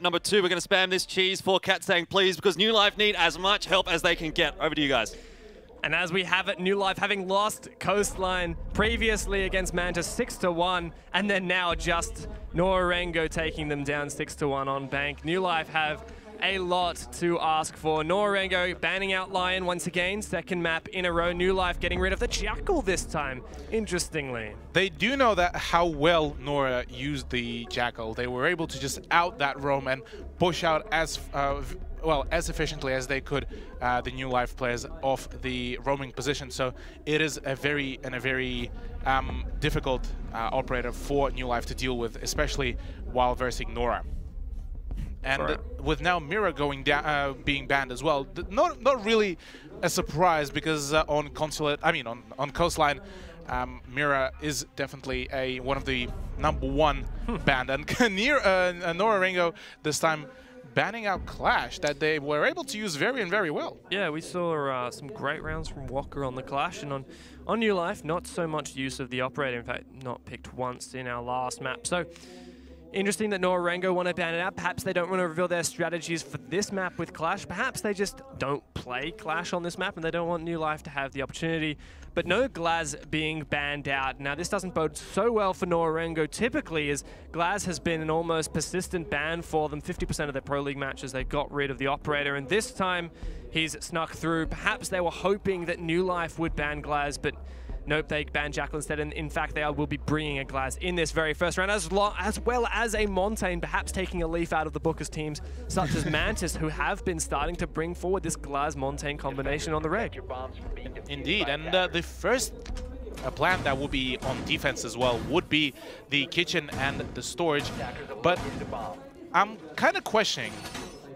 Number 2, we're going to spam this cheese for Cat saying please, because New Life need as much help as they can get. Over to you guys. And as we have it, New Life having lost Coastline previously against Manta 6-1, and then now just Nora-Rengo taking them down 6-1 on Bank. New Life have a lot to ask for. Nora-Rengo banning out Lion once again, second map in a row. New Life getting rid of the Jackal this time, interestingly. They do know that how well Nora used the Jackal. They were able to just out that roam and push out as as efficiently as they could the New Life players off the roaming position. So it is a very difficult operator for New Life to deal with, especially while versing Nora. And with now Mira going down, being banned as well, not really a surprise, because on Coastline, Mira is definitely one of the #1 banned, and Nora-Rengo this time banning out Clash that they were able to use very well. Yeah, we saw some great rounds from Walker on the Clash, and on New Life, not so much use of the operator. In fact, not picked once in our last map. So interesting that Nora-Rengo want to ban it out. Perhaps they don't want to reveal their strategies for this map with Clash. Perhaps they just don't play Clash on this map and they don't want New Life to have the opportunity. But no Glaz being banned out. Now, this doesn't bode so well for Nora-Rengo typically, as Glaz has been an almost persistent ban for them. 50% of their Pro League matches, they got rid of the operator, and this time he's snuck through. Perhaps they were hoping that New Life would ban Glaz, but nope, they banned Jackal instead, and in fact, they will be bringing a Glaz in this very first round, as well as a Montaigne, perhaps taking a leaf out of the book as teams such as Mantis, who have been starting to bring forward this Glaz-Montaigne combination on the reg. Indeed, and the first plan that will be on defense as well would be the kitchen and the storage, but I'm kind of questioning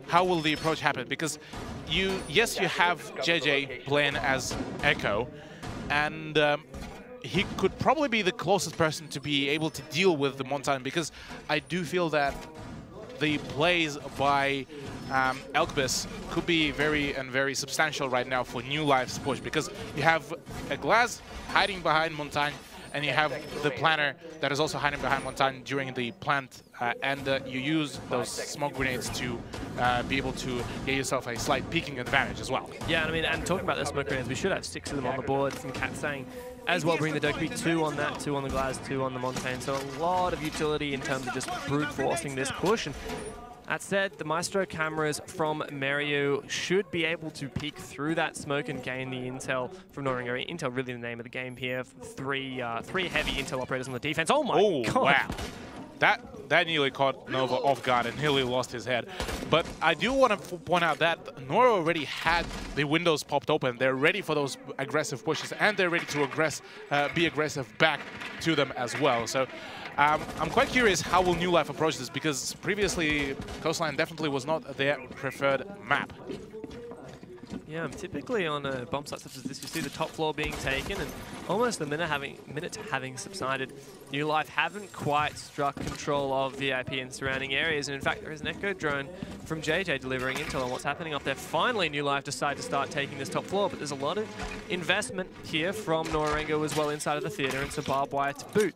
how will the approach happen, because you have JJ playing as Echo, and he could probably be the closest person to be able to deal with the Montaigne, because I do feel that the plays by Elkbis could be very substantial right now for New Life's push, because you have a Glaz hiding behind Montaigne, and you have the planner that is also hiding behind Montaigne during the plant, and you use those smoke grenades to be able to get yourself a slight peeking advantage as well. Yeah, I mean, and talking about the smoke grenades, we should have 6 of them on the board from Cat saying, as well bring the Dokkaebi, 2 on that, 2 on the Glaz, 2 on the Montaigne. So a lot of utility in terms of just brute forcing this push. And that said, the Maestro cameras from Mario should be able to peek through that smoke and gain the intel from Nora-Rengo. Intel really the name of the game here. Three heavy intel operators on the defense. Oh my god! Wow. That nearly caught Nova off guard and nearly lost his head. But I do want to point out that Nora already had the windows popped open. They're ready for those aggressive pushes, and they're ready to be aggressive back to them as well. So I'm quite curious how will New Life approach this, because previously Coastline definitely was not their preferred map. Yeah, typically on a bomb site such as this, you see the top floor being taken, and almost a minute having subsided. New Life haven't quite struck control of VIP and surrounding areas, and in fact, there is an echo drone from JJ delivering intel on what's happening up there. Finally, New Life decide to start taking this top floor, but there's a lot of investment here from Nora-Rengo as well inside of the theater, and some barbed wire to boot.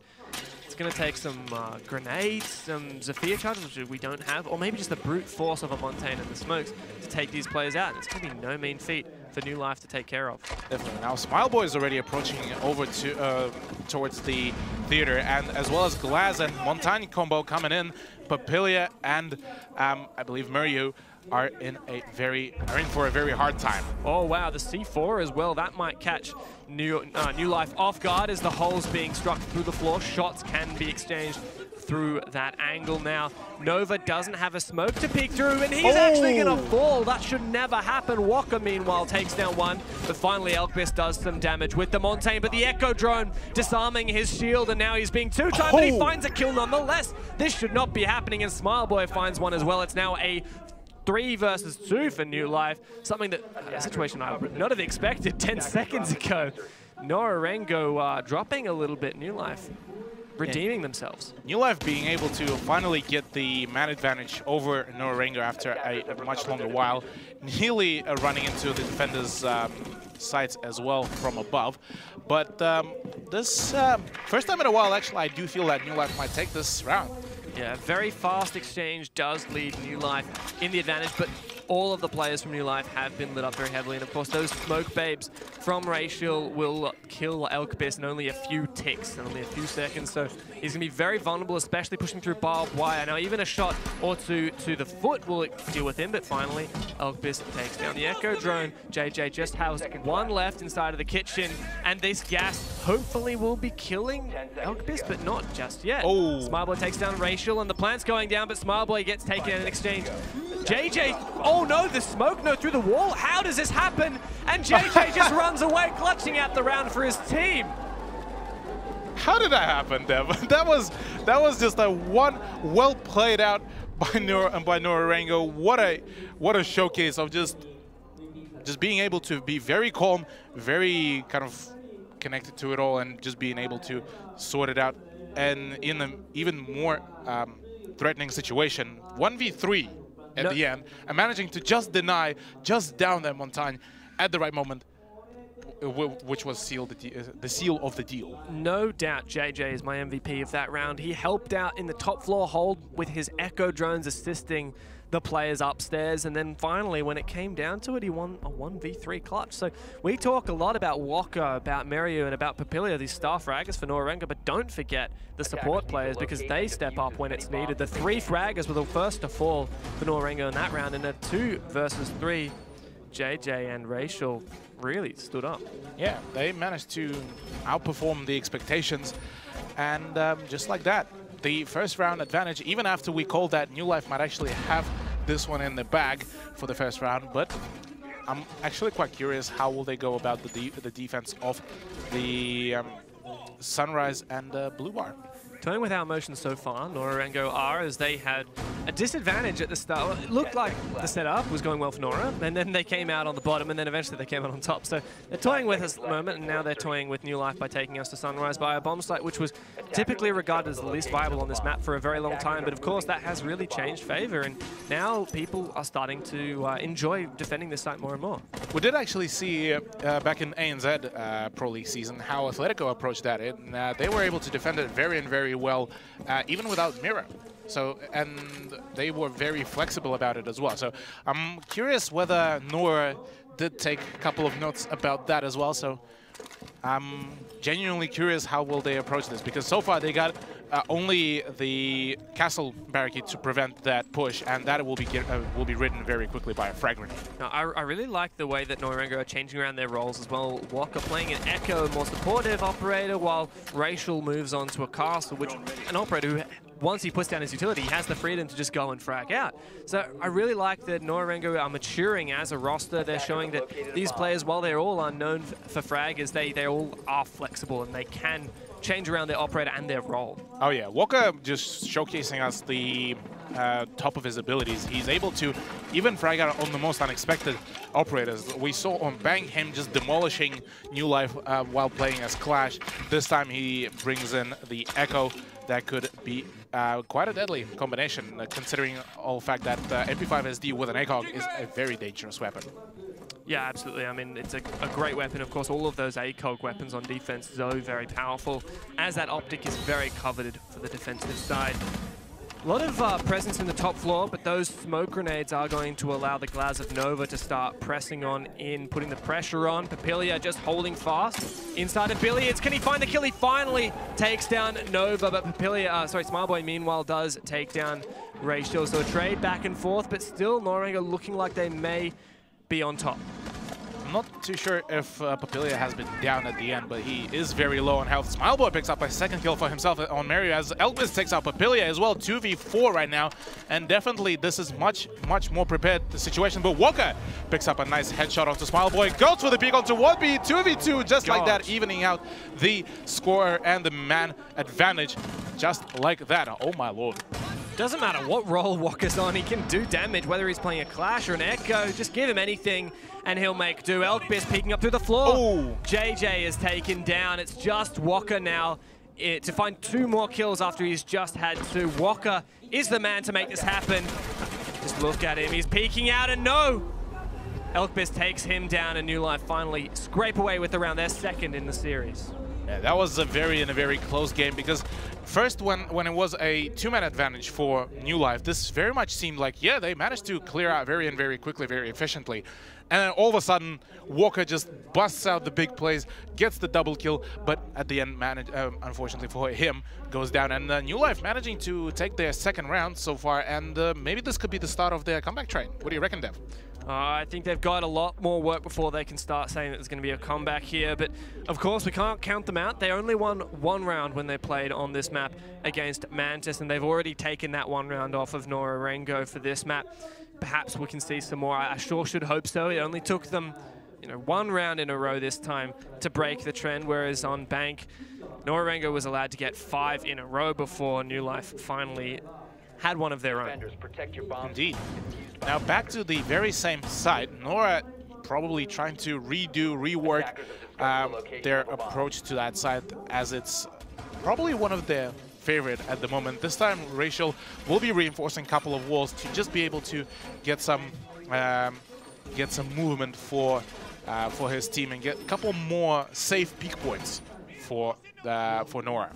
It's going to take some grenades, some Zephyr charges, which we don't have, or maybe just the brute force of a Montaigne and the smokes to take these players out. And it's going to be no mean feat for New Life to take care of. Definitely. Now, Smileboy is already approaching over to towards the theater, and as well as Glaz and Montaigne combo coming in. Papilia and I believe Mario are in for a very hard time. Oh wow, the C4 as well. That might catch New Life off guard as the holes being struck through the floor. Shots can be exchanged through that angle. Now, Nova doesn't have a smoke to peek through, and he's actually going to fall. That should never happen. Walker, meanwhile, takes down one, but finally Elkbis does some damage with the Montaigne, but the Echo drone disarming his shield, and now he's being two-timed, but he finds a kill nonetheless. This should not be happening, and Smileboy finds one as well. It's now a 3 versus 2 for New Life, something that a situation I would not have expected 10 seconds ago. Nora-Rengo dropping a little bit. New Life redeeming themselves. New Life being able to finally get the man advantage over Nora-Rengo after a much longer while, nearly running into the defender's sights as well from above. But this first time in a while, actually, I do feel that New Life might take this round. Yeah, very fast exchange does lead New Life in the advantage, but all of the players from New Life have been lit up very heavily, and of course those smoke babes from Racial will kill Elkbis in only a few ticks, and only a few seconds, so he's going to be very vulnerable, especially pushing through barbed wire. Now even a shot or two to the foot will deal with him, but finally Elkbis takes down the Echo Drone. JJ just has one left inside of the kitchen, and this gas hopefully will be killing Elkbis, but not just yet. Oh. Smileboy takes down Racial, and the plant's going down, but Smileboy gets taken in exchange. JJ, oh no, the smoke no through the wall. How does this happen? And JJ just runs away, clutching out the round for his team. How did that happen, Dev? that was just a one well played out by Nora-Rengo. What a showcase of just being able to be very calm, very kind of connected to it all, and just being able to sort it out. And in an even more threatening situation, 1v3 at the end, and managing to just down them on time at the right moment, which was the seal of the deal. No doubt JJ is my MVP of that round. He helped out in the top floor hold with his Echo Drones assisting the players upstairs, and then finally when it came down to it, he won a 1v3 clutch. So we talk a lot about Walker, about Meriu, and about Papilia, these star fraggers for Nora-Rengo, but don't forget the support players, because they step up when it's needed. The 3 fraggers were the first to fall for Nora-Rengo in that round, and a 2 versus 3, JJ and Racial really stood up. Yeah, they managed to outperform the expectations, and just like that, the first round advantage, even after we called that New Life might actually have this one in the bag for the first round, but I'm actually quite curious how will they go about the defense of the Sunrise and Blue Bar. Toying with our motions so far, Nora-Rengo are, as they had a disadvantage at the start. Well, it looked like the setup was going well for Nora, and then they came out on the bottom, and then eventually they came out on top. So they're toying with us at the moment, and now they're toying with New Life by taking us to Sunrise by a bomb site, which was typically regarded as the least viable on this map for a very long time. But of course, that has really changed favor, and now people are starting to enjoy defending this site more and more. We did actually see back in ANZ Pro League season how Atletico approached that, and they were able to defend it very well, even without Mira. So, and they were very flexible about it as well. So I'm curious whether Nora did take a couple of notes about that as well. So I'm genuinely curious how will they approach this, because so far they got only the castle barricade to prevent that push, and that will be ridden very quickly by a frag grenade. Now, I really like the way that Nora-Rengo are changing around their roles as well. Walker playing an Echo, more supportive operator, while Racial moves on to a castle, which an operator who, once he puts down his utility, he has the freedom to just go and frag out. So I really like that Nora-Rengo are maturing as a roster. They're showing that these players, while they're all unknown for fraggers, they all are flexible and they can change around their operator and their role. Oh yeah, Walker just showcasing us the top of his abilities. He's able to even frag out on the most unexpected operators. We saw on Bang him just demolishing New Life while playing as Clash. This time he brings in the Echo. That could be quite a deadly combination, considering all the fact that MP5 SD with an ACOG is a very dangerous weapon. Yeah, absolutely. I mean, it's a great weapon. Of course, all of those ACOG weapons on defense, so very powerful, as that optic is very coveted for the defensive side. A lot of presence in the top floor, but those smoke grenades are going to allow the Glaz of Nova to start pressing on in, putting the pressure on. Papilia just holding fast. Inside of Billiards, can he find the kill? He finally takes down Nova, but Papilia, Smileboy meanwhile does take down Racial. So a trade back and forth, but still Nora-Rengo looking like they may be on top. I'm not too sure if Papilia has been down at the end, but he is very low on health. Smileboy picks up a second kill for himself on Meriu, as Elvis takes out Papilia as well. 2v4 right now, and definitely this is much more prepared the situation. But Walker picks up a nice headshot onto Smileboy, goes for the peek onto 1v, 2v2, just like that, evening out the score and the man advantage, just like that. Oh my lord. Doesn't matter what role Walker's on, he can do damage, whether he's playing a Clash or an Echo. Just give him anything and he'll make do. Elkbis peeking up through the floor. Oh. JJ is taken down. It's just Walker now to find 2 more kills after he's just had 2. Walker is the man to make this happen. Just look at him, he's peeking out and no! Elkbis takes him down and New Life finally scrape away with the round. They're second in the series. Yeah, that was a very close game because first when it was a 2-man advantage for New Life, this very much seemed like, yeah, they managed to clear out very quickly, very efficiently. And then all of a sudden, Walker just busts out the big plays, gets the double kill, but at the end, unfortunately for him, goes down. And New Life managing to take their second round so far, and maybe this could be the start of their comeback train. What do you reckon, Dev? I think they've got a lot more work before they can start saying that there's going to be a comeback here. But of course, we can't count them out. They only won 1 round when they played on this map against Mantis, and they've already taken that 1 round off of Nora-Rengo for this map. Perhaps we can see some more. I sure should hope so. It only took them, 1 round in a row this time to break the trend, whereas on Bank, Nora-Rengo was allowed to get 5 in a row before New Life finally had one of their own. Indeed. Now back to the very same side. Nora probably trying to rework their approach to that side, as it's probably one of their favorite at the moment. This time Rachel will be reinforcing a couple of walls to just be able to get some movement for his team and get a couple more safe peak points for Nora.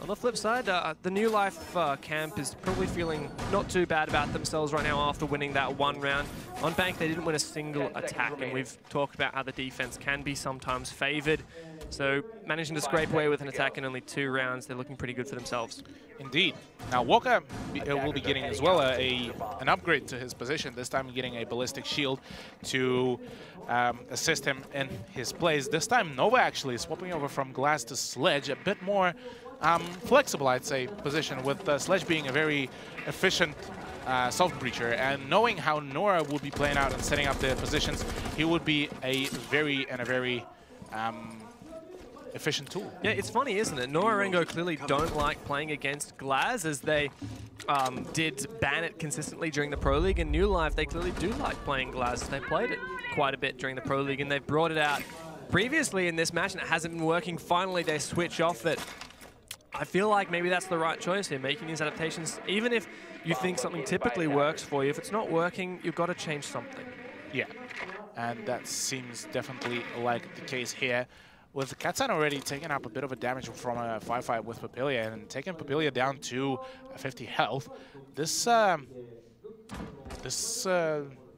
On the flip side, the New Life camp is probably feeling not too bad about themselves right now after winning that 1 round. On Bank, they didn't win a single attack, and we've talked about how the defense can be sometimes favored. So managing to scrape away with an attack in only 2 rounds, they're looking pretty good for themselves. Indeed. Now Walker will be getting as well an upgrade to his position, this time getting a ballistic shield to assist him in his plays. This time Nova actually swapping over from Glass to Sledge, a bit more flexible, I'd say, position, with Sledge being a very efficient soft breacher, and knowing how Nora will be playing out and setting up their positions, he would be a very efficient tool. Yeah, it's funny, isn't it? Nora-Rengo clearly don't like playing against Glaz, as they did ban it consistently during the Pro League. In New Life, they clearly do like playing Glaz. They played it quite a bit during the Pro League, and they've brought it out previously in this match, and it hasn't been working. Finally, they switch off it. I feel like maybe that's the right choice here, making these adaptations. Even if you think something typically works for you, if it's not working, you've got to change something. Yeah, and that seems definitely like the case here, with Katsan already taking up a bit of a damage from a 5-5 with Papilia and taking Papilia down to 50 health. This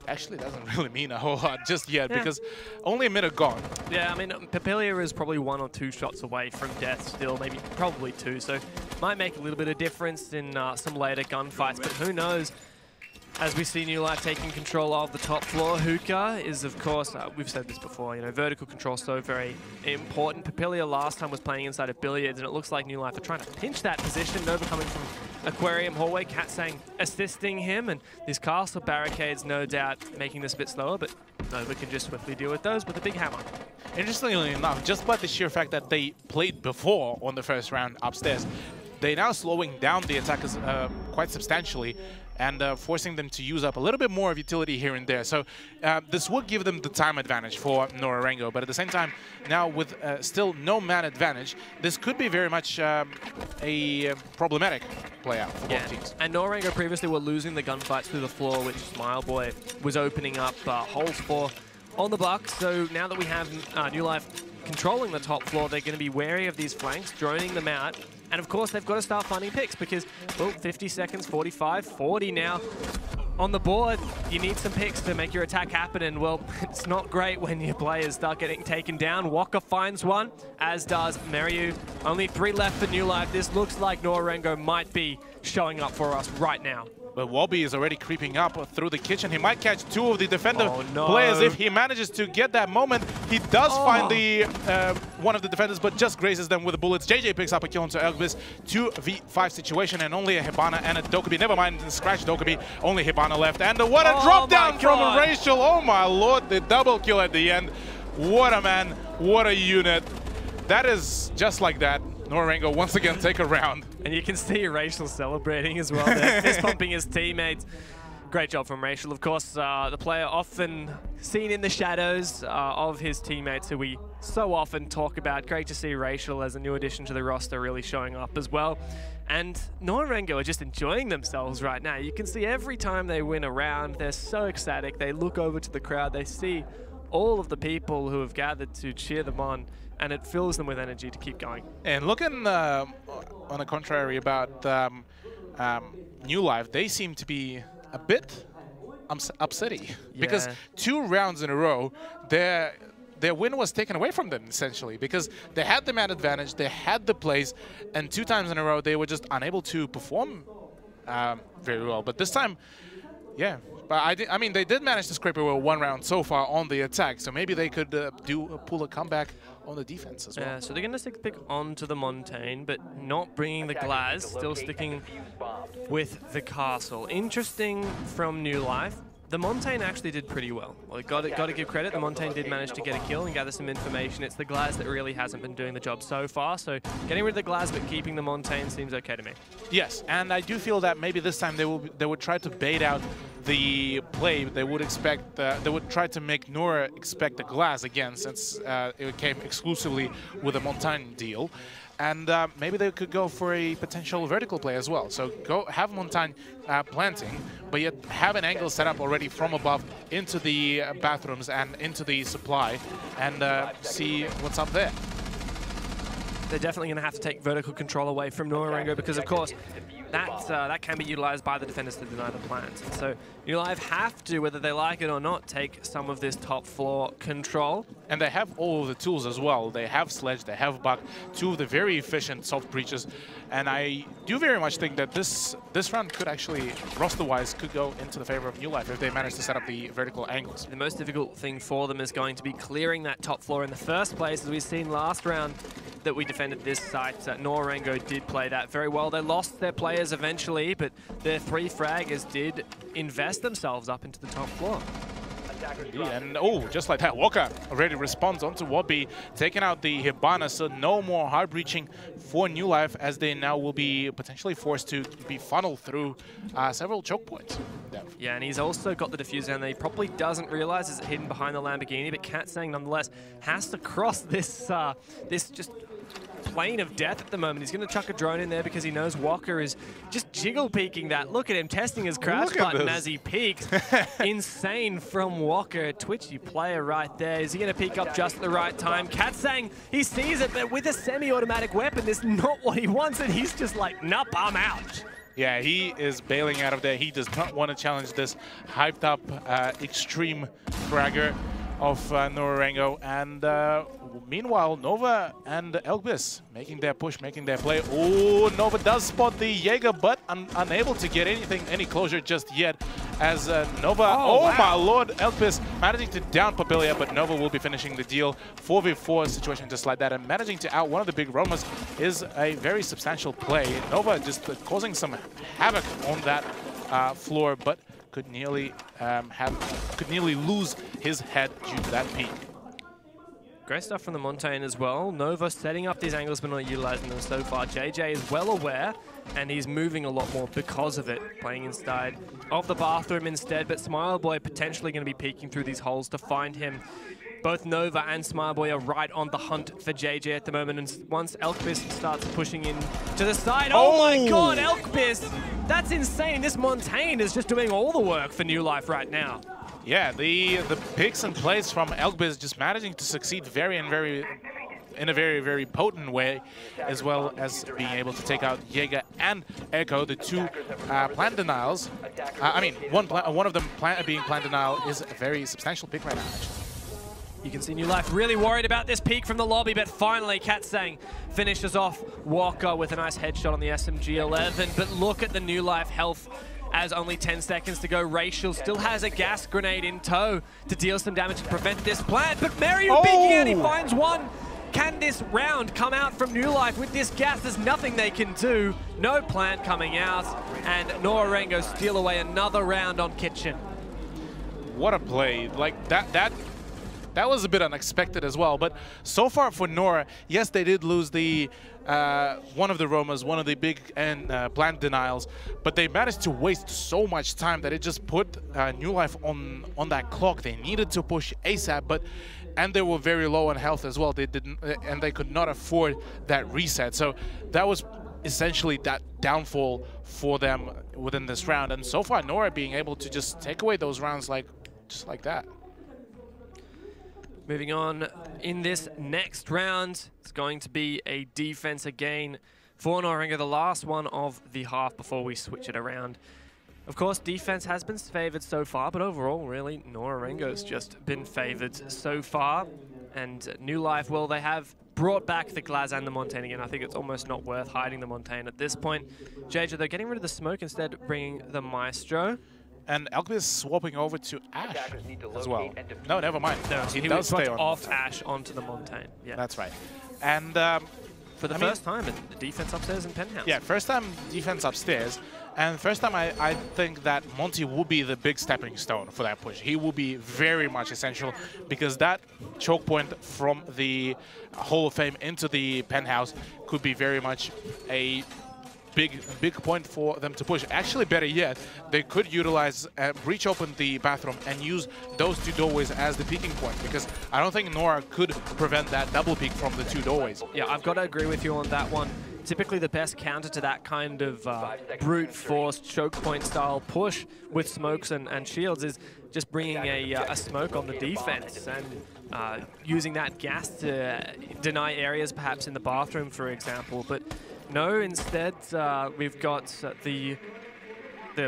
actually doesn't really mean a whole lot just yet, because only a minute gone. Yeah, I mean, Papilia is probably 1 or 2 shots away from death still, maybe probably 2, so might make a little bit of difference in some later gunfights, but who knows. As we see New Life taking control of the top floor, Hookah is, of course, we've said this before, vertical control so very important. Papilia last time was playing inside of Billiards, and it looks like New Life are trying to pinch that position. Nova coming from Aquarium Hallway, Katsang assisting him, and these castle barricades, no doubt, making this a bit slower, but Nova can just swiftly deal with those with a big hammer. Interestingly enough, just by the sheer fact that they played before on the first round upstairs, they're now slowing down the attackers quite substantially, and forcing them to use up a little bit more of utility here and there. So this would give them the time advantage for Nora-Rengo, but at the same time, now with still no man advantage, this could be very much a problematic play out for both teams. And Nora-Rengo previously were losing the gunfights through the floor, which Smileboy was opening up holes for on the Bucks. So now that we have New Life controlling the top floor, they're going to be wary of these flanks, droning them out. And of course, they've got to start finding picks because, well, 50 seconds, 45, 40 now on the board. You need some picks to make your attack happen, and, well, it's not great when your players start getting taken down. Walker finds one, as does Meryu. Only 3 left for New Life. This looks like Nora-Rengo might be showing up for us right now. But Wobby is already creeping up through the kitchen. He might catch 2 of the defender players if he manages to get that moment. He does find the one of the defenders, but just grazes them with the bullets. JJ picks up a kill into Elvis. 2v5 situation, and only a Hibana and a Dokkaebi. Never mind the scratch Dokkaebi. Only Hibana left. And what a drop down from Rachel. Oh my lord, the double kill at the end. What a man, what a unit. That is just like that. Nora-Rengo once again take a round. And you can see Rachel celebrating as well there, fist pumping his teammates. Great job from Rachel. Of course, the player often seen in the shadows of his teammates who we so often talk about. Great to see Rachel as a new addition to the roster really showing up as well. And Nora-Rengo are just enjoying themselves right now. You can see every time they win a round, they're so ecstatic. They look over to the crowd, they see all of the people who have gathered to cheer them on, and it fills them with energy to keep going. And looking on the contrary about New Life, they seem to be a bit upsetty because 2 rounds in a row, their win was taken away from them, essentially, because they had the man advantage, they had the plays, and 2 times in a row they were just unable to perform very well. But this time, yeah. But I mean, they did manage to scrape away 1 round so far on the attack, so maybe they could pull a comeback on the defense as well. Yeah, so they're going to stick the pick onto the Montaigne, but not bringing the Glaz, still sticking with the Castle. Interesting from New Life. The Montaigne actually did pretty well. Well, got to give credit. The Montaigne did manage to get a kill and gather some information. It's the Glaz that really hasn't been doing the job so far. So getting rid of the Glaz but keeping the Montaigne seems okay to me. Yes, and I do feel that maybe this time they would try to bait out the play. They would expect they would try to make Nora expect the Glaz again, since it came exclusively with a Montaigne deal. And maybe they could go for a potential vertical play as well. So go have Montaigne planting, but yet have an angle set up already from above into the bathrooms and into the supply, and see what's up there. They're definitely going to have to take vertical control away from Nora-Rengo because, of course, that can be utilized by the defenders to deny the plant. And so New Life have to, whether they like it or not, take some of this top floor control. And they have all of the tools as well. They have Sledge, they have Buck, 2 of the very efficient soft breaches. And I do very much think that this round could actually, roster-wise, could go into the favor of New Life if they manage to set up the vertical angles. The most difficult thing for them is going to be clearing that top floor in the first place. As we've seen last round that we defended this site, Nora-Rengo did play that very well. They lost their players eventually, but their 3 fraggers did invest themselves up into the top floor. And oh, just like that, Walker already responds onto Wobby, taking out the Hibana, so no more hard breaching for New Life, as they now will be potentially forced to be funneled through several choke points. Yeah, and he's also got the diffuser, and that he probably doesn't realize is hidden behind the Lamborghini, but Katsang nonetheless has to cross this this just plane of death at the moment. He's going to chuck a drone in there because he knows Walker is just jiggle peeking that. Look at him testing his crouch button as he peeks. Insane from Walker. Twitchy player right there. Is he going to peek up just at the right time? Katsang, he sees it, but with a semi-automatic weapon, this is not what he wants, and he's just like, nope, I'm out. Yeah, he is bailing out of there. He does not want to challenge this hyped up extreme fragger of Nora-Rengo. And meanwhile, Nova and Elkbis making their push, making their play. Oh, Nova does spot the Jaeger, but unable to get any closure just yet, as Nova, wow. My lord, Elkbis managing to down Papilia, but Nova will be finishing the deal. 4v4 situation just like that, and managing to out one of the big roamers is a very substantial play. Nova just causing some havoc on that floor, but could nearly lose his head due to that peak. Great stuff from the Montaigne as well. Nova setting up these angles but not utilizing them so far. JJ is well aware, and he's moving a lot more because of it, playing inside of the bathroom instead, but Smileboy potentially going to be peeking through these holes to find him. Both Nova and Smileboy are right on the hunt for JJ at the moment, and once Elkbis starts pushing in to the side, oh my god, Elkbis! That's insane. This Montaigne is just doing all the work for New Life right now. Yeah, the picks and plays from Elkbis just managing to succeed in a very potent way, as well as being able to take out Jaeger and Echo, the 2 plant denials. I mean, one of them being plant denial is a very substantial pick right now, actually. You can see New Life really worried about this peak from the lobby, but finally Katsang finishes off Walker with a nice headshot on the SMG-11. But look at the New Life health as only 10 seconds to go. Racial still has a gas grenade in tow to deal some damage to prevent this plant, but Mario peeking out, he finds one. Can this round come out from New Life with this gas? There's nothing they can do. No plant coming out, and Nora-Rengo steal away another round on Kitchen. What a play. Like, that was a bit unexpected as well, but so far for Nora, yes, they did lose the one of the roamers, one of the big plant denials, but they managed to waste so much time that it just put New Life on that clock. They needed to push ASAP, and they were very low on health as well. They didn't, and they could not afford that reset. So that was essentially that downfall for them within this round. And so far, Nora being able to just take away those rounds just like that. Moving on, in this next round, it's going to be a defense again for Nora-Rengo, the last one of the half before we switch it around. Of course, defense has been favored so far, but overall, really, Nora-Rengo's just been favored so far. And New Life, well, they have brought back the Glaz and the Montaigne again. I think it's almost not worth hiding the Montaigne at this point. JJ, they're getting rid of the smoke, instead bringing the Maestro. And Elkby is swapping over to Ash as well. No, never mind. No, he does stay off Ash onto the Montaigne. Yeah, that's right. And for the first time, the defense upstairs in Penthouse. Yeah, first time defense upstairs. And first time I think that Monty will be the big stepping stone for that push. He will be very much essential because that choke point from the Hall of Fame into the Penthouse could be very much a big point for them to push. Actually, better yet, they could utilize, breach open the bathroom and use those two doorways as the peeking point, because I don't think Nora could prevent that double peek from the two doorways. Yeah, I've got to agree with you on that one. Typically the best counter to that kind of brute force choke point style push with smokes and shields is just bringing a smoke on the defense and using that gas to deny areas perhaps in the bathroom, for example. But no, instead we've got the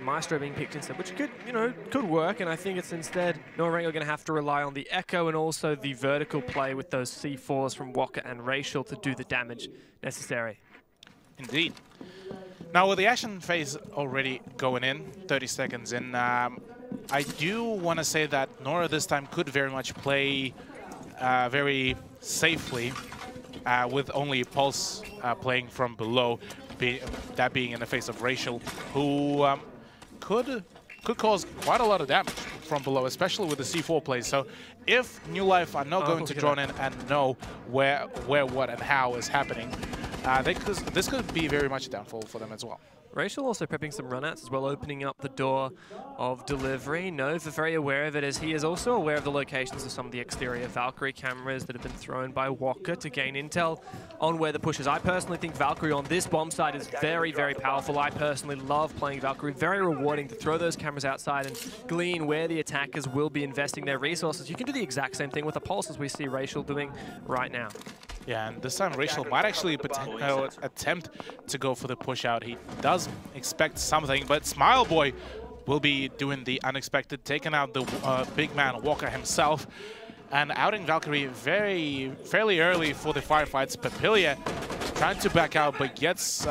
Maestro being picked instead, which could work, and I think it's instead Nora-Rengo going to have to rely on the Echo and also the vertical play with those C4s from Walker and Racial to do the damage necessary. Indeed. Now with the action phase already going in, 30 seconds in, I do want to say that Nora this time could very much play very safely with only Pulse playing from below, that being in the face of Racial, who could cause quite a lot of damage from below, especially with the C4 plays. So if New Life are not going to drone in and know where, what, and how is happening, this could be very much a downfall for them as well. Racial also prepping some runouts as well, opening up the door of delivery. Nova very aware of it, as he is also aware of the locations of some of the exterior Valkyrie cameras that have been thrown by Walker to gain intel on where the push is. I personally think Valkyrie on this bomb site is very, very powerful. I personally love playing Valkyrie. Very rewarding to throw those cameras outside and glean where the attackers will be investing their resources. You can do the exact same thing with a Pulse as we see Racial doing right now. Yeah, and this time Racial might actually attempt to go for the push out. He does expect something, but Smile Boy will be doing the unexpected, taking out the big man Walker himself, and outing Valkyrie fairly early for the firefights. Papilia trying to back out, but gets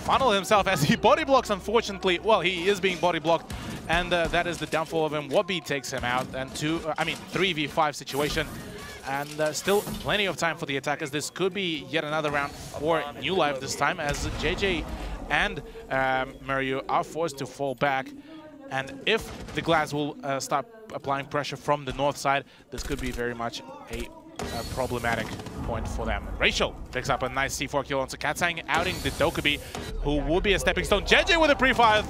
funneled himself as he body blocks, unfortunately. Well, he is being body blocked, and that is the downfall of him. Wobby takes him out, and 3v5 situation. And still plenty of time for the attackers. This could be yet another round for New Life this time, as JJ and Mario are forced to fall back. And if the Glaz will start applying pressure from the north side, this could be very much a problematic point for them. Racial picks up a nice C4 kill onto Katsang, outing the Dokkaebi, who will be a stepping stone. JJ with a pre-fire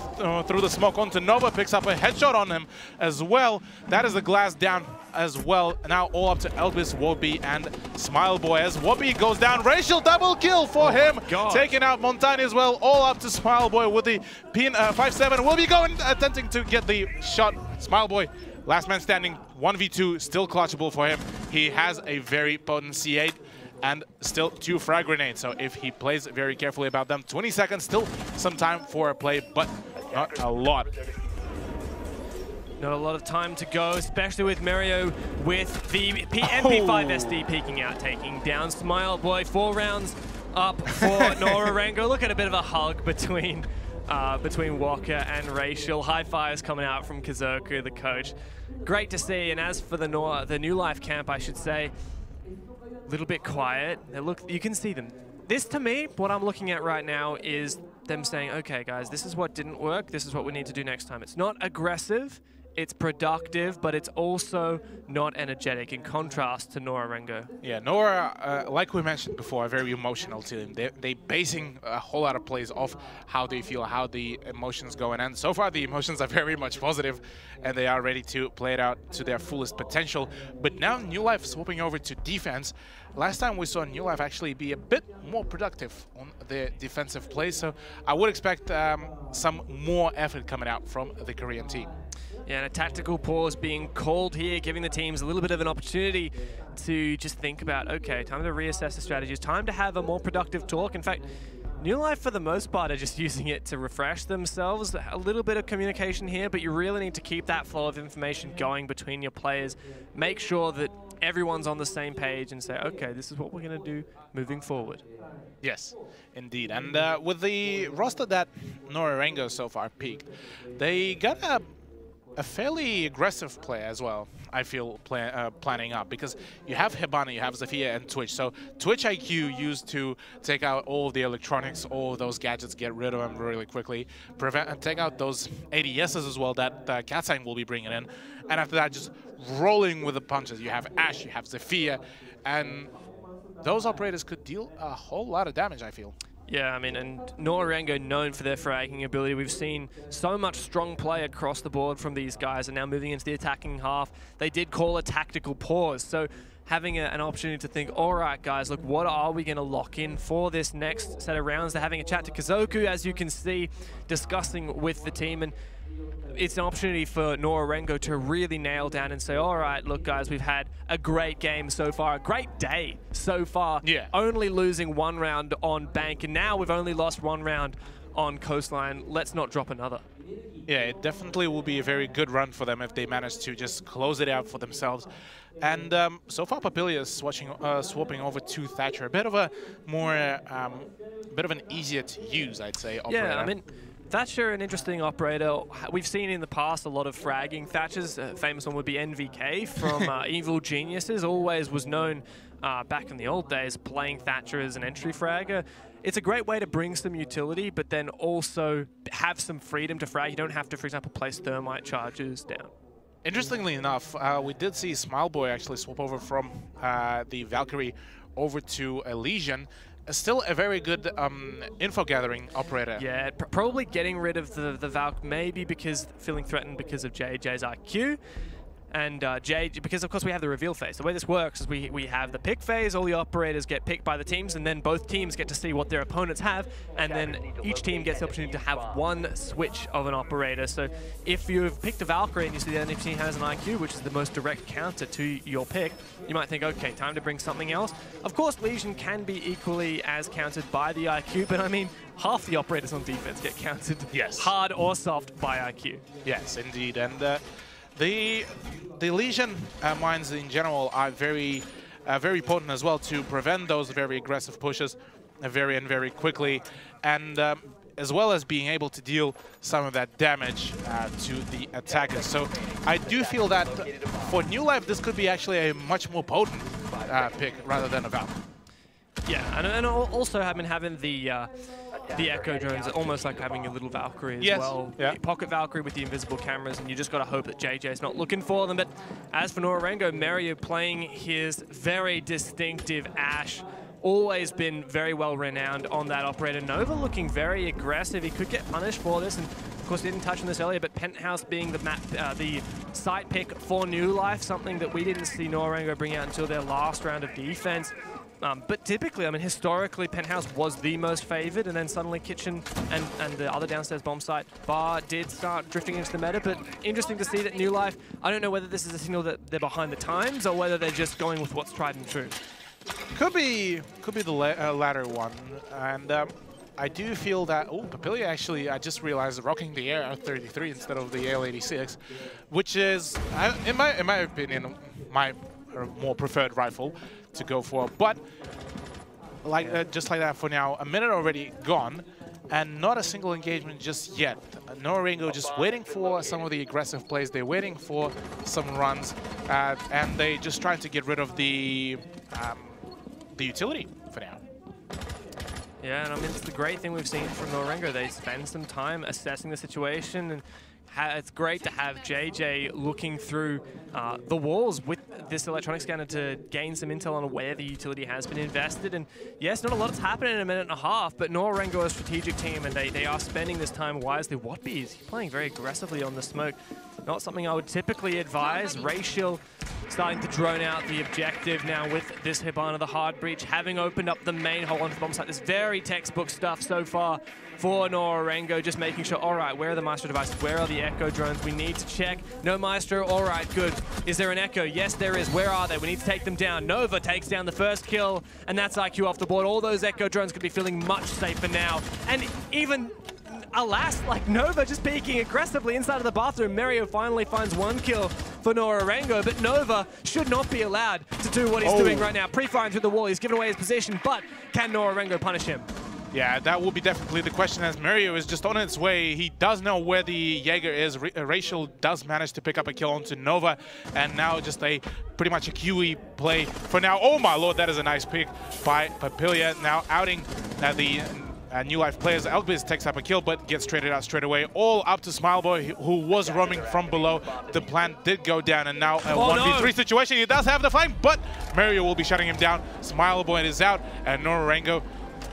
through the smoke onto Nova, picks up a headshot on him as well. That is the Glaz down as well. Now all up to Elvis, Wobby, and Smile Boy as Wobby goes down. Racial double kill for him, taking out Montaigne as well. All up to Smile Boy with the pin 5-7. Will be going, attempting to get the shot. Smile Boy, last man standing, 1v2, still clutchable for him. He has a very potent C8 and still 2 frag grenades. So if he plays very carefully about them, 20 seconds, still some time for a play, but not a lot. Not a lot of time to go, especially with Mario with the MP5SD peeking out, taking down Smile Boy. 4 rounds up for Nora-Rengo. Look at a bit of a hug between Walker and Racial. High fives coming out from Kazoku, the coach. Great to see. And as for the New Life camp, I should say, a little bit quiet. You can see them. This, to me, what I'm looking at right now is them saying, okay, guys, this is what didn't work. This is what we need to do next time. It's not aggressive. It's productive, but it's also not energetic, in contrast to Nora-Rengo. Yeah, Nora, like we mentioned before, are very emotional team. They're basing a whole lot of plays off how they feel, how the emotions go. And so far, the emotions are very much positive, and they are ready to play it out to their fullest potential. But now New Life swapping over to defense. Last time we saw New Life actually be a bit more productive on their defensive plays, so I would expect some more effort coming out from the Korean team. Yeah, and a tactical pause being called here, giving the teams a little bit of an opportunity to just think about, okay, time to reassess the strategies, time to have a more productive talk. In fact, New Life, for the most part, are just using it to refresh themselves. A little bit of communication here, but you really need to keep that flow of information going between your players. Make sure that everyone's on the same page and say, okay, this is what we're going to do moving forward. Yes, indeed. And with the roster that Nora-Rengo so far peaked, they got a fairly aggressive play as well, I feel, planning up, because you have Hibana, you have Zafia, and Twitch. So Twitch IQ used to take out all of the electronics, all of those gadgets, get rid of them really quickly, prevent and take out those ADSs as well that Katsang will be bringing in, and after that just rolling with the punches. You have Ash, you have Zafia, and those operators could deal a whole lot of damage, I feel. Yeah, I mean, and Nora-Rengo known for their fragging ability. We've seen so much strong play across the board from these guys, and now moving into the attacking half, they did call a tactical pause. So having an opportunity to think, all right, guys, look, what are we going to lock in for this next set of rounds? They're having a chat to Kazoku, as you can see, discussing with the team, and it's an opportunity for Nora-Rengo to really nail down and say, all right, look, guys, we've had a great game so far, a great day so far. Yeah. Only losing one round on Bank, and now we've only lost one round on Coastline. Let's not drop another. Yeah, it definitely will be a very good run for them if they manage to just close it out for themselves. And so far, Papilia is swapping over to Thatcher. A bit of a more, bit of an easier to use, I'd say, operator. Yeah, I mean, Thatcher, an interesting operator. We've seen in the past a lot of fragging. Thatcher's famous one would be NVK from Evil Geniuses. Always was known back in the old days playing Thatcher as an entry fragger. It's a great way to bring some utility, but then also have some freedom to frag. You don't have to, for example, place thermite charges down. Interestingly enough, we did see Smileboy actually swap over from the Valkyrie over to Elysian. Still a very good info gathering operator. Yeah, probably getting rid of the Valk, maybe because feeling threatened because of JJ's IQ. And because of course we have the reveal phase. The way this works is we have the pick phase, all the operators get picked by the teams, and then both teams get to see what their opponents have, and then each team gets the opportunity to have one switch of an operator. So if you've picked a Valkyrie and you see the other team has an IQ, which is the most direct counter to your pick, you might think, okay, time to bring something else. Of course, Legion can be equally as countered by the IQ, but I mean, half the operators on defense get countered hard or soft by IQ. Yes, indeed. And the Legion mines in general are very potent as well to prevent those very aggressive pushes very quickly, and as well as being able to deal some of that damage to the attackers. So I do feel that for New Life, this could be actually a much more potent pick rather than a Valk. Yeah, and also having the Echo drones are almost like having a little Valkyrie as well. Yeah. Pocket Valkyrie with the invisible cameras, and you just got to hope that JJ's not looking for them. But as for Nora-Rengo, Mario playing his very distinctive Ash, always been very well renowned on that operator. Nova looking very aggressive. He could get punished for this, and of course we didn't touch on this earlier, but Penthouse being the site pick for New Life, something that we didn't see Nora-Rengo bring out until their last round of defense. But typically, I mean, historically, Penthouse was the most favored, and then suddenly Kitchen and the other downstairs bomb site, Bar, did start drifting into the meta. But interesting to see that New Life, I don't know whether this is a signal that they're behind the times or whether they're just going with what's tried and true. Could be the latter one. And I do feel that, oh, Papilia actually, I just realized, rocking the AR-33 instead of the AL-86, which is, in my opinion, my more preferred rifle to go for. But like just like that for now, a minute already gone, and not a single engagement just yet. Nora-Rengo just waiting for some of the aggressive plays. They're waiting for some runs, and they just trying to get rid of the utility for now. Yeah, and I mean, it's the great thing we've seen from Nora-Rengo. They spend some time assessing the situation, and it's great to have JJ looking through the walls with this electronic scanner to gain some intel on where the utility has been invested. And yes, not a lot's happening in a minute and a half, but Nora-Rengo is a strategic team, and they are spending this time wisely. Watby is playing very aggressively on the smoke. Not something I would typically advise. Racial starting to drone out the objective now with this Hibana, the hard breach, having opened up the main hole onto the bomb site. This very textbook stuff so far for Nora-Rengo, just making sure, all right, where are the Maestro devices? Where are the Echo drones? We need to check. No Maestro, all right, good. Is there an Echo? Yes, there is. Where are they? We need to take them down. Nova takes down the first kill, and that's IQ off the board. All those Echo drones could be feeling much safer now. And even, alas, like Nova just peeking aggressively inside of the bathroom. Mario finally finds one kill for Nora-Rengo, but Nova should not be allowed to do what he's doing right now. Pre-firing through the wall, he's given away his position, but can Nora-Rengo punish him? Yeah, that will be definitely the question, as Mario is just on its way. He does know where the Jaeger is. Rachel does manage to pick up a kill onto Nova, and now just pretty much a QE play for now. Oh my lord, that is a nice pick by Papilia. Now outing the New Life players. Elkbiz takes up a kill, but gets traded out straight away. All up to Smileboy, who was roaming from below. The plant did go down, and now a 1v3 situation. He does have the flame, but Mario will be shutting him down. Smileboy is out, and Nora-Rengo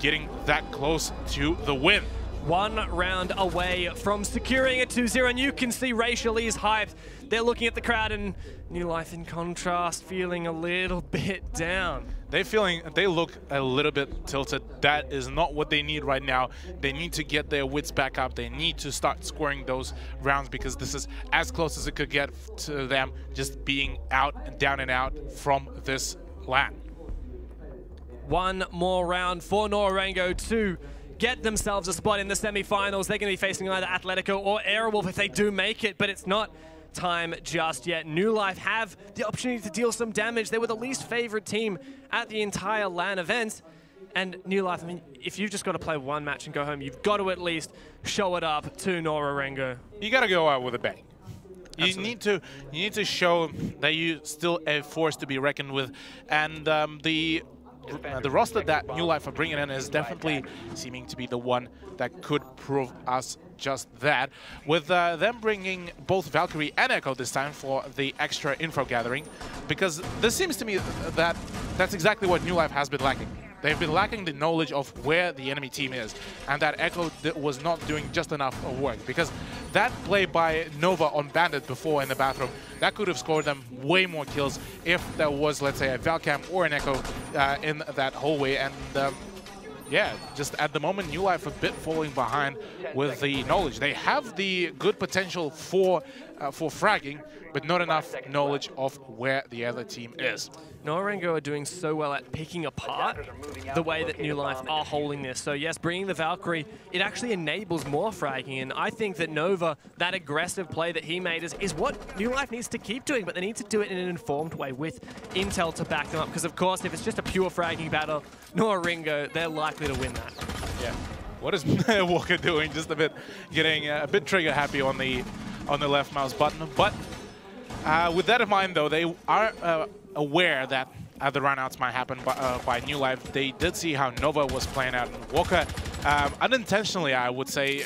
getting that close to the win. 1 round away from securing a 2-0, and you can see Rachel is hyped. They're looking at the crowd, and New Life in contrast feeling a little bit down. They look a little bit tilted. That is not what they need right now. They need to get their wits back up. They need to start scoring those rounds, because this is as close as it could get to them just being out and down and out from this LAN. 1 more round for Nora-Rengo to get themselves a spot in the semi-finals. They're going to be facing either Atletico or Airwolf if they do make it, but it's not time just yet. New Life have the opportunity to deal some damage. They were the least favored team at the entire LAN event. And New Life, I mean, if you've just got to play one match and go home, you've got to at least show it up to Nora-Rengo. You got to go out with a bang. You Absolutely. need to show that you still a force to be reckoned with, and the roster that New Life are bringing in is definitely seeming to be the one that could prove us just that, with them bringing both Valkyrie and Echo this time for the extra info gathering, because this seems to me that that's exactly what New Life has been lacking. They've been lacking the knowledge of where the enemy team is, and that Echo was not doing just enough of work, because that play by Nova on Bandit before in the bathroom, that could have scored them way more kills if there was, let's say, a Valcam or an Echo in that hallway. And yeah, just at the moment, New Life a bit falling behind with the knowledge. They have the good potential for fragging, but not enough knowledge of where the other team is. Nora-Rengo are doing so well at picking apart the way that New Life are holding this. So yes, bringing the Valkyrie, it actually enables more fragging, and I think that Nova, that aggressive play that he made is what New Life needs to keep doing, but they need to do it in an informed way with intel to back them up, because of course if it's just a pure fragging battle, Nora-Rengo, they're likely to win that. Yeah. What is Walker doing? Just a bit getting a bit trigger happy on the left mouse button, but with that in mind though, they are aware that the runouts might happen by New Life. They did see how Nova was playing out, and Walker, unintentionally, I would say,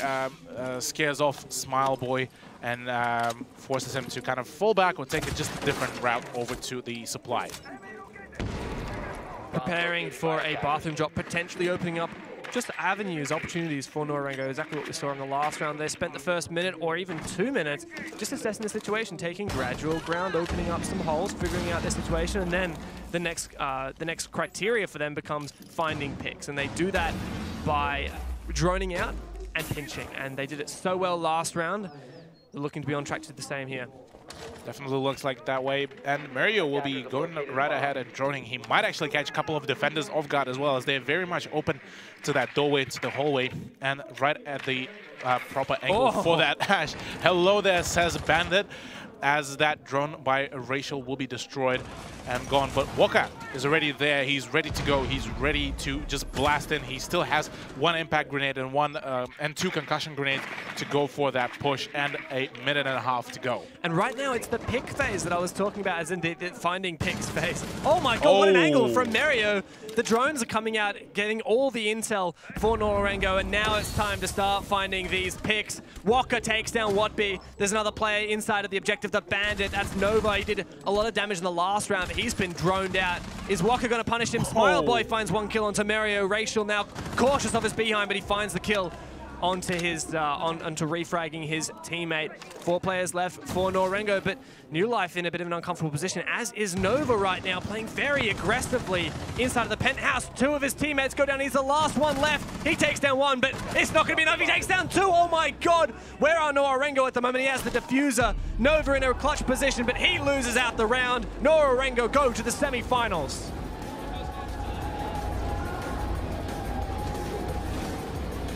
scares off Smileboy and forces him to kind of fall back or take a just different route over to the supply. Preparing for a bathroom drop, potentially opening up just avenues, opportunities for Nora-Rengo. Exactly what we saw in the last round. They spent the first minute or even 2 minutes just assessing the situation, taking gradual ground, opening up some holes, figuring out their situation, and then the next criteria for them becomes finding picks. And they do that by droning out and pinching. And they did it so well last round. They're looking to be on track to do the same here. Definitely looks like that way, and Mario will be going right ahead and droning. He might actually catch a couple of defenders off guard as well, as they're very much open to that doorway, to the hallway, and right at the proper angle for that hash. Hello there, says Bandit, as that drone by Rachel will be destroyed and gone. But Walker is already there. He's ready to go. He's ready to just blast in. He still has 1 impact grenade and 2 concussion grenades to go for that push, and a minute and a half to go. And right now it's the pick phase that I was talking about, as in the finding picks phase. Oh my god, what an angle from Mario. The drones are coming out, getting all the intel for Nora-Rengo, and now it's time to start finding these picks. Walker takes down Watby. There's another player inside of the objective, the Bandit. That's Nova. He did a lot of damage in the last round, but he's been droned out. Is Walker going to punish him? Smileboy finds 1 kill onto Mario. Rachel now cautious of his behind, but he finds the kill onto his onto refragging his teammate. 4 players left for Nora-Rengo, but New Life in a bit of an uncomfortable position, as is Nova right now, playing very aggressively inside of the penthouse. 2 of his teammates go down. He's the last one left. He takes down 1, but it's not going to be enough. He takes down 2. Oh my God! Where are Nora-Rengo at the moment? He has the diffuser. Nova in a clutch position, but he loses out the round. Nora-Rengo go to the semi-finals.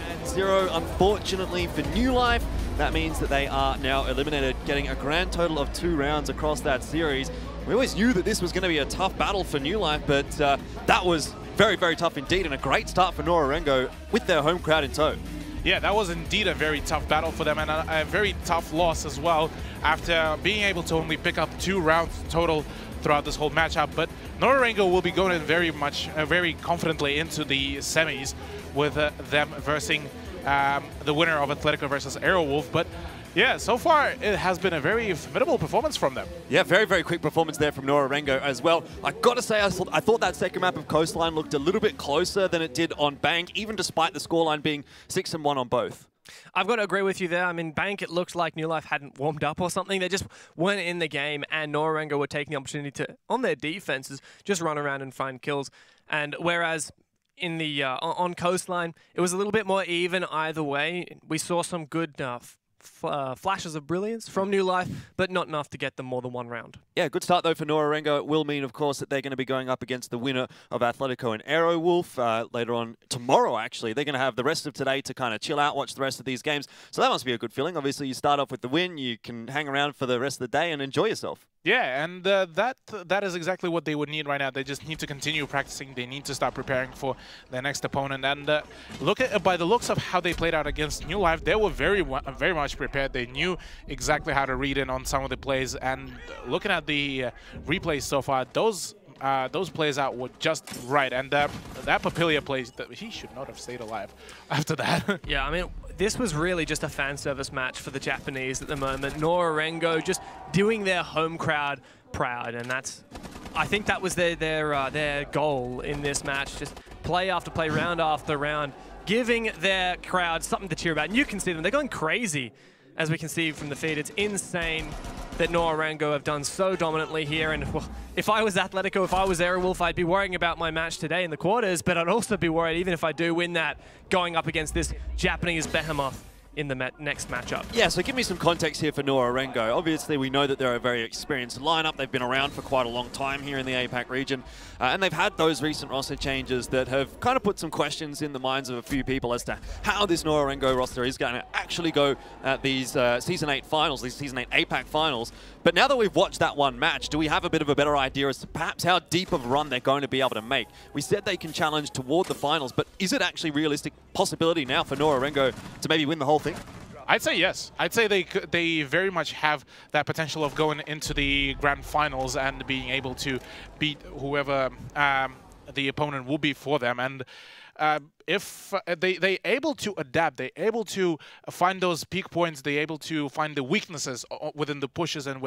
And 0, unfortunately for New Life, that means that they are now eliminated, getting a grand total of 2 rounds across that series. We always knew that this was going to be a tough battle for New Life, but that was very, very tough indeed, and a great start for Nora-Rengo with their home crowd in tow. Yeah, that was indeed a very tough battle for them, and a very tough loss as well, after being able to only pick up 2 rounds total throughout this whole matchup. But Nora-Rengo will be going in very confidently into the semis with them versing the winner of Atletico versus Aerowolf. But yeah, so far it has been a very formidable performance from them. Yeah, very, very quick performance there from Nora-Rengo as well. I got to say, I thought that second map of Coastline looked a little bit closer than it did on Bank, even despite the scoreline being 6-1 on both. I've got to agree with you there. I mean, Bank, it looked like New Life hadn't warmed up or something. They just weren't in the game, and Nora-Rengo were taking the opportunity to, on their defenses, just run around and find kills. And whereas in the on Coastline, it was a little bit more even either way. We saw some good flashes of brilliance from New Life, but not enough to get them more than 1 round. Yeah, good start though for Nora-Rengo. It will mean, of course, that they're going to be going up against the winner of Atletico and Aerowolf later on tomorrow, actually. They're going to have the rest of today to kind of chill out, watch the rest of these games. So that must be a good feeling. Obviously, you start off with the win. You can hang around for the rest of the day and enjoy yourself. Yeah, and that is exactly what they would need right now. They just need to continue practicing. They need to start preparing for their next opponent. And by the looks of how they played out against New Life, they were very much prepared. They knew exactly how to read in on some of the plays. And looking at the replays so far, those plays out were just right. And that Papilia play, he should not have stayed alive after that. Yeah, I mean, this was really just a fan service match for the Japanese at the moment. Nora-Rengo just doing their home crowd proud, and I think that was their goal in this match. Just play after play, round after round, giving their crowd something to cheer about. And you can see them; they're going crazy, as we can see from the feed. It's insane that Nora-Rengo have done so dominantly here. And well, if I was Atletico, if I was Aerowolf, I'd be worrying about my match today in the quarters, but I'd also be worried, even if I do win that, going up against this Japanese behemoth in the next matchup. Yeah, so give me some context here for Nora-Rengo. Obviously, we know that they're a very experienced lineup. They've been around for quite a long time here in the APAC region, and they've had those recent roster changes that have kind of put some questions in the minds of a few people as to how this Nora-Rengo roster is going to actually go at these Season 8 finals, these Season 8 APAC finals. But now that we've watched that one match, do we have a bit of a better idea as to perhaps how deep of a run they're going to be able to make? We said they can challenge toward the finals, but is it actually a realistic possibility now for Nora-Rengo to maybe win the whole thing? I'd say yes. I'd say they very much have that potential of going into the grand finals and being able to beat whoever the opponent will be for them. And if they're able to adapt, they're able to find those peak points, they're able to find the weaknesses within the pushes and